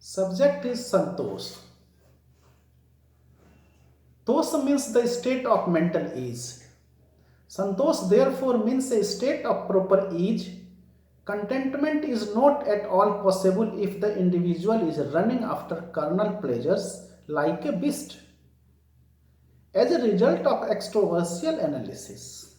Subject is Santosh. Tosh means the state of mental ease. Santosh therefore means a state of proper ease. Contentment is not at all possible if the individual is running after carnal pleasures like a beast. As a result of extroversial analysis,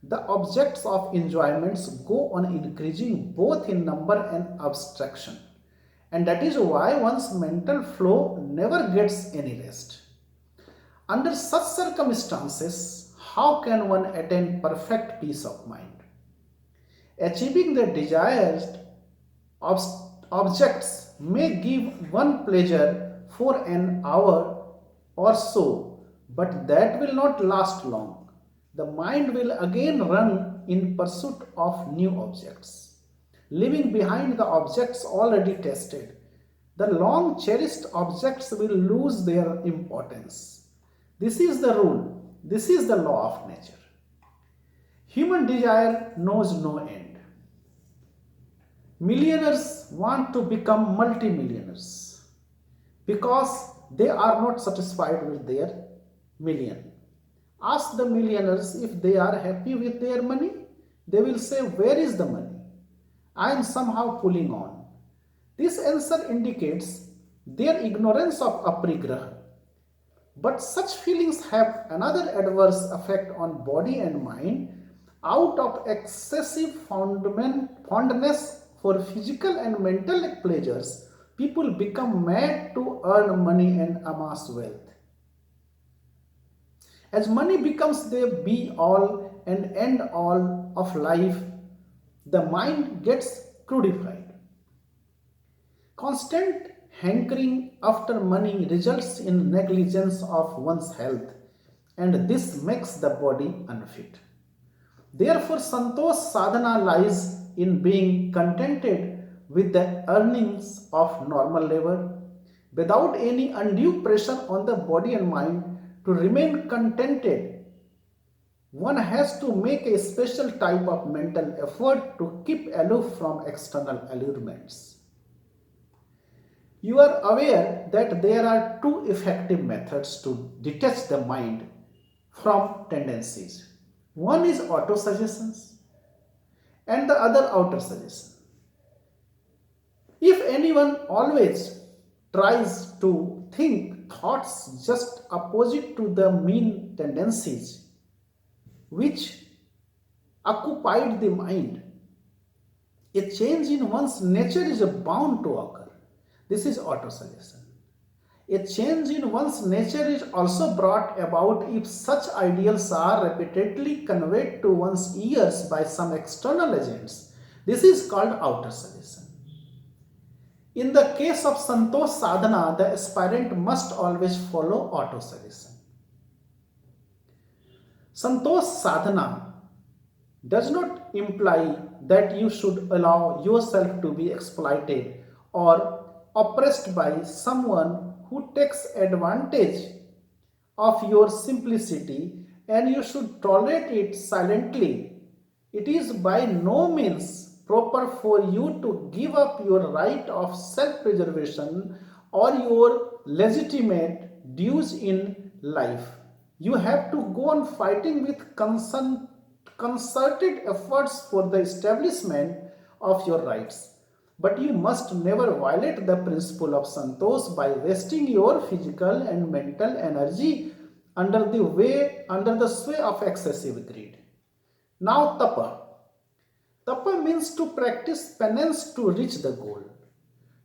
the objects of enjoyments go on increasing both in number and abstraction, and that is why one's mental flow never gets any rest. Under such circumstances, how can one attain perfect peace of mind? Achieving the desired objects may give one pleasure for an hour or so, but that will not last long. The mind will again run in pursuit of new objects, leaving behind the objects already tested. The long cherished objects will lose their importance. This is the rule, this is the law of nature. Human desire knows no end. Millionaires want to become multimillionaires because they are not satisfied with their million. Ask the millionaires if they are happy with their money. They will say, "Where is the money? I am somehow pulling on." This answer indicates their ignorance of aparigraha. But such feelings have another adverse effect on body and mind. Out of excessive fondness for physical and mental pleasures, people become mad to earn money and amass wealth. As money becomes the be all and end all of life, the mind gets crudified. Constant hankering after money results in negligence of one's health, and this makes the body unfit. Therefore, Santosh sadhana lies in being contented with the earnings of normal labor without any undue pressure on the body and mind. To remain contented, one has to make a special type of mental effort to keep aloof from external allurements. You are aware that there are two effective methods to detach the mind from tendencies. One is autosuggestions and the other outer suggestion. If anyone always tries to think thoughts just opposite to the mean tendencies which occupied the mind, a change in one's nature is bound to occur. This is autosuggestion. A change in one's nature is also brought about if such ideals are repeatedly conveyed to one's ears by some external agents. This is called outer suggestion. In the case of Santosh sadhana, the aspirant must always follow autosuggestion. Santosh sadhana does not imply that you should allow yourself to be exploited or oppressed by someone who takes advantage of your simplicity and you should tolerate it silently. It is by no means proper for you to give up your right of self preservation or your legitimate dues in life. You have to go on fighting with concerted efforts for the establishment of your rights. But you must never violate the principle of Santosh by wasting your physical and mental energy under the sway of excessive greed. Now tapa. Tapa means to practice penance to reach the goal.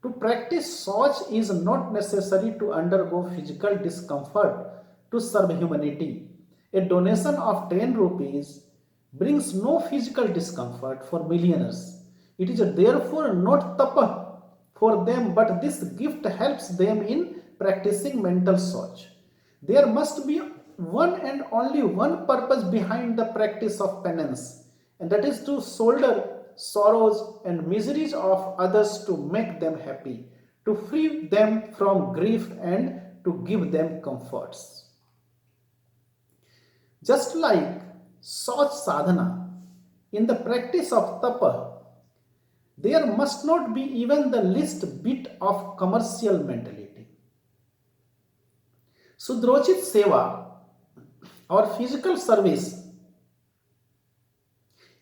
To practice such is not necessary to undergo physical discomfort to serve humanity. A donation of 10 rupees brings no physical discomfort for millionaires. It is therefore not tapa for them, but this gift helps them in practicing mental soch. There must be one and only one purpose behind the practice of penance, and that is to shoulder sorrows and miseries of others to make them happy, to free them from grief, and to give them comforts. Just like such sadhana, in the practice of tapa, There must not be even the least bit of commercial mentality. Sudrochit Seva or physical service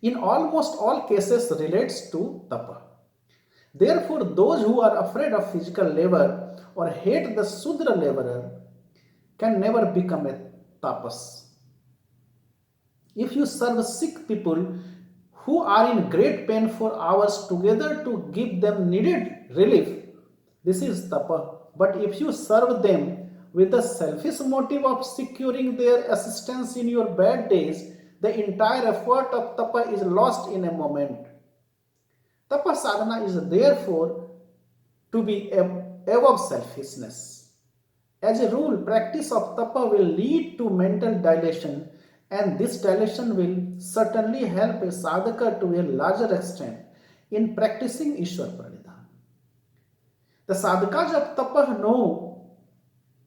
in almost all cases relates to tapa. Therefore, those who are afraid of physical labor or hate the Sudra laborer can never become a tapas. If you serve sick people who are in great pain for hours together to give them needed relief, this is tapa. But if you serve them with the selfish motive of securing their assistance in your bad days, the entire effort of tapa is lost in a moment. Tapa sadhana is therefore to be above selfishness. As a rule, practice of tapa will lead to mental dilation, and this dilation will certainly help a sadhaka to a larger extent in practicing Ishwar Pranidhana. The sadhakas of tapa know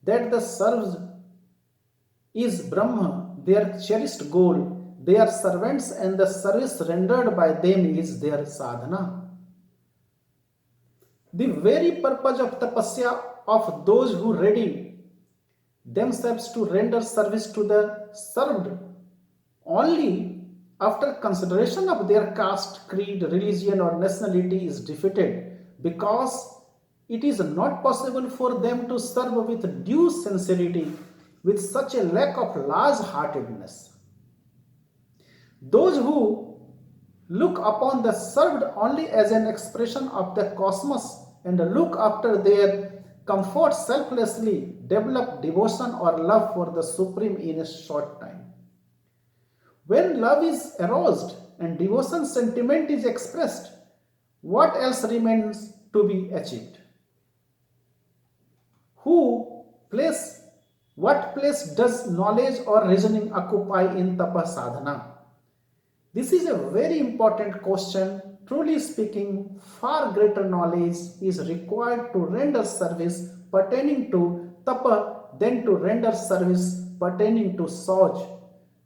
that the serves is Brahma, their cherished goal. They are servants, and the service rendered by them is their sadhana. The very purpose of tapasya of those who ready themselves to render service to the served only after consideration of their caste, creed, religion, or nationality is defeated, because it is not possible for them to serve with due sincerity with such a lack of large-heartedness. Those who look upon the served only as an expression of the cosmos and look after their comfort selflessly develop devotion or love for the Supreme in a short time. When love is aroused and devotion sentiment is expressed, what else remains to be achieved? What place does knowledge or reasoning occupy in tapa sadhana? This is a very important question. Truly speaking, far greater knowledge is required to render service pertaining to tapa than to render service pertaining to Soj.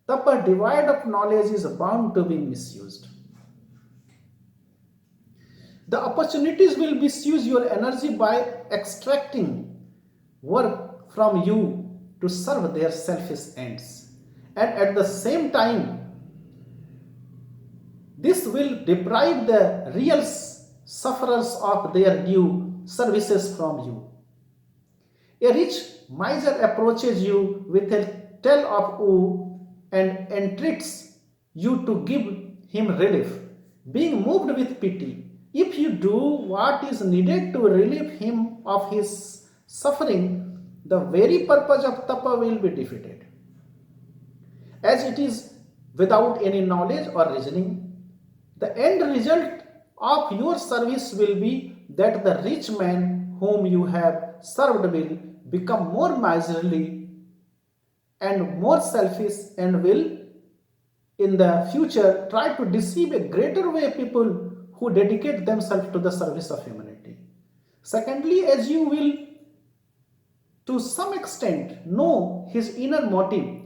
Tapa devoid of knowledge is bound to be misused. The opportunities will misuse your energy by extracting work from you to serve their selfish ends. And at the same time, this will deprive the real sufferers of their due services from you. A rich miser approaches you with a tale of woe and entreats you to give him relief, being moved with pity. If you do what is needed to relieve him of his suffering, the very purpose of tapa will be defeated, as it is without any knowledge or reasoning. The end result of your service will be that the rich man whom you have served will become more miserly and more selfish, and will in the future try to deceive a greater way people who dedicate themselves to the service of humanity. Secondly, as you will to some extent know his inner motive,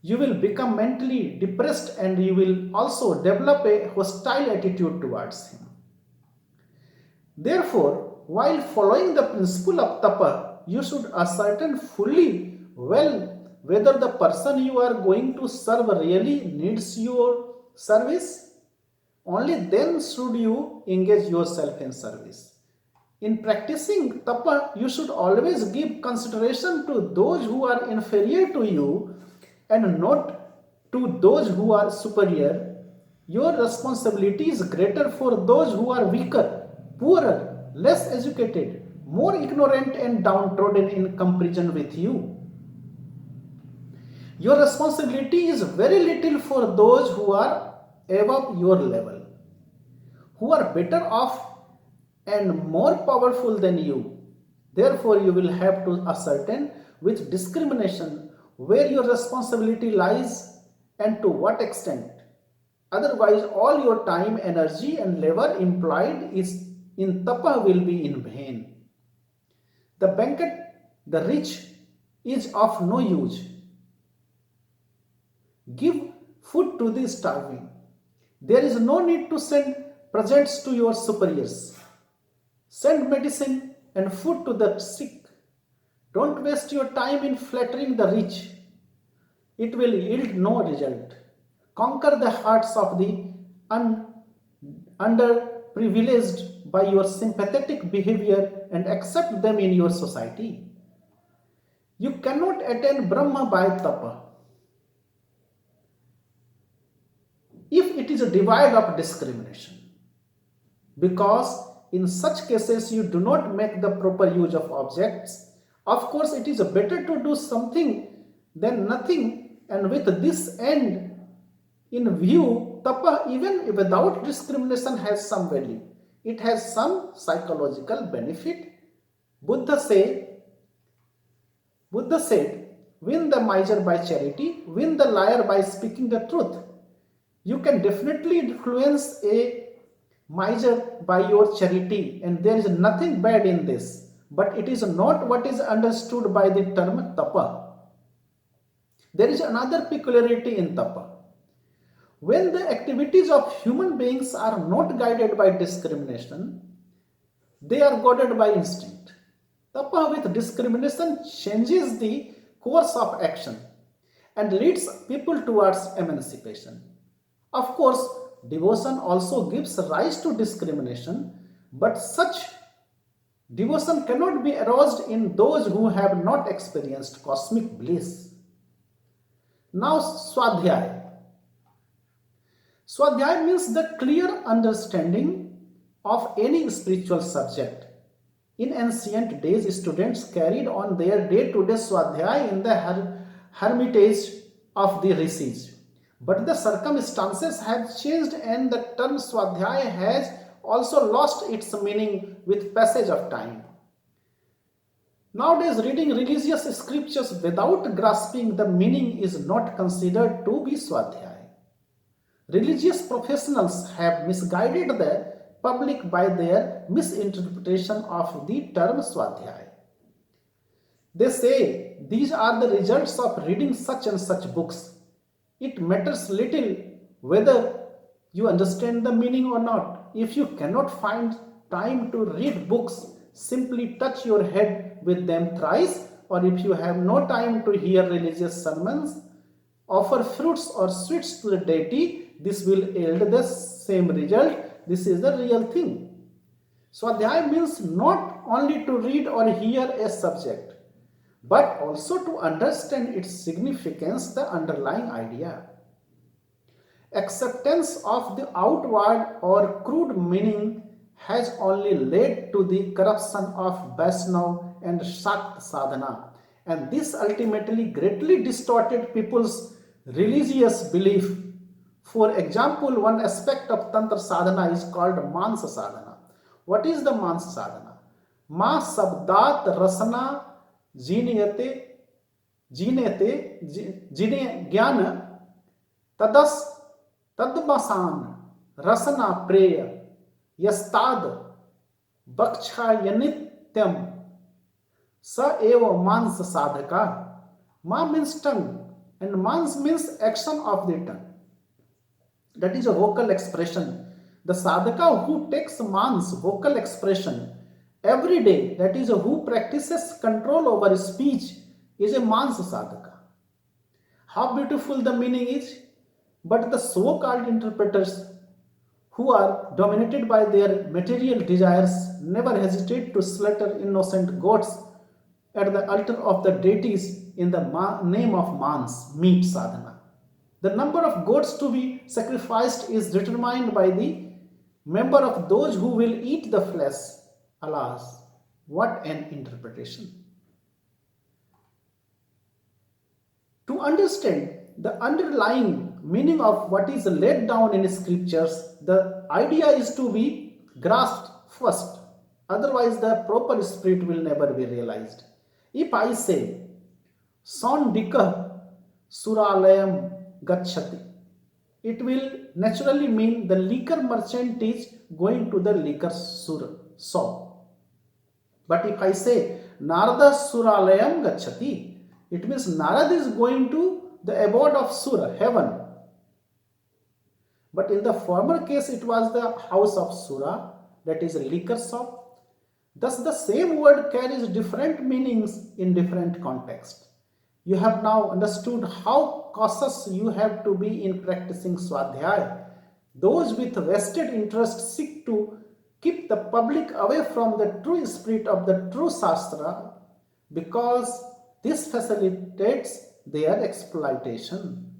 you will become mentally depressed and you will also develop a hostile attitude towards him. Therefore, while following the principle of tapa, you should ascertain fully well whether the person you are going to serve really needs your service. Only then should you engage yourself in service. In practicing tapa, you should always give consideration to those who are inferior to you and not to those who are superior. Your responsibility is greater for those who are weaker, poorer, less educated, more ignorant and downtrodden in comparison with you. Your responsibility is very little for those who are above your level, who are better off and more powerful than you. Therefore, you will have to ascertain with discrimination where your responsibility lies and to what extent. Otherwise, all your time, energy and labor employed is in tapa will be in vain. The banquet, the rich, is of no use. Give food to the starving. There is no need to send presents to your superiors. Send medicine and food to the sick. Don't waste your time in flattering the rich. It will yield no result. Conquer the hearts of the underprivileged by your sympathetic behavior and accept them in your society. You cannot attain Brahma by tapa if it is a divide of discrimination, because in such cases you do not make the proper use of objects. Of course, it is better to do something than nothing, and with this end in view, tapa, even without discrimination, has some value. It has some psychological benefit. Buddha said, win the miser by charity, win the liar by speaking the truth. You can definitely influence a miser by your charity, and there is nothing bad in this, but it is not what is understood by the term tapa. There is another peculiarity in tapa. When the activities of human beings are not guided by discrimination, they are guided by instinct. Tapa with discrimination changes the course of action and leads people towards emancipation. Of course, devotion also gives rise to discrimination, but such devotion cannot be aroused in those who have not experienced cosmic bliss. Now, Swadhyaya. Swadhyaya means the clear understanding of any spiritual subject. In ancient days, students carried on their day-to-day Swadhyaya in the hermitage of the rishis. But the circumstances have changed and the term Swadhyaya has also lost its meaning with passage of time. Nowadays, reading religious scriptures without grasping the meaning is not considered to be Swadhyaya. Religious professionals have misguided the public by their misinterpretation of the term Swadhyaya. They say these are the results of reading such and such books. It matters little whether you understand the meaning or not. If you cannot find time to read books, simply touch your head with them thrice, or if you have no time to hear religious sermons, offer fruits or sweets to the deity. This will yield the same result. This is the real thing. Swadhyaya means not only to read or hear a subject, but also to understand its significance, the underlying idea. Acceptance of the outward or crude meaning has only led to the corruption of Vaishnava and Shakta sadhana, and this ultimately greatly distorted people's religious belief. For example, one aspect of Tantra sadhana is called Mansa sadhana. What is the Mansa sadhana? Ma sabdat rasana jinete jine jnana tadas tadmasan rasana preya yastad bakshayanityam sa eva mansa sadhaka. Ma means tongue and mans means action of the tongue. That is a vocal expression. The sadhaka who takes mans, vocal expression, every day, that is who practices control over speech, is a mans sadhaka. How beautiful the meaning is, but the so-called interpreters who are dominated by their material desires never hesitate to slaughter innocent goats at the altar of the deities in the name of mans, meat sadhana. The number of goats to be sacrificed is determined by the number of those who will eat the flesh. Alas, what an interpretation! To understand the underlying meaning of what is laid down in scriptures, the idea is to be grasped first. Otherwise, the proper spirit will never be realized. If I say, Sondika Suralayam Gachati, it will naturally mean the liquor merchant is going to the liquor shop. But if I say Narada Suralayam Gachati, it means Narad is going to the abode of Sura, heaven. But in the former case, it was the house of Sura, that is a liquor shop. Thus, the same word carries different meanings in different contexts. You have now understood how cautious you have to be in practicing Swadhyaya. Those with vested interest seek to keep the public away from the true spirit of the true Shastra because this facilitates their exploitation.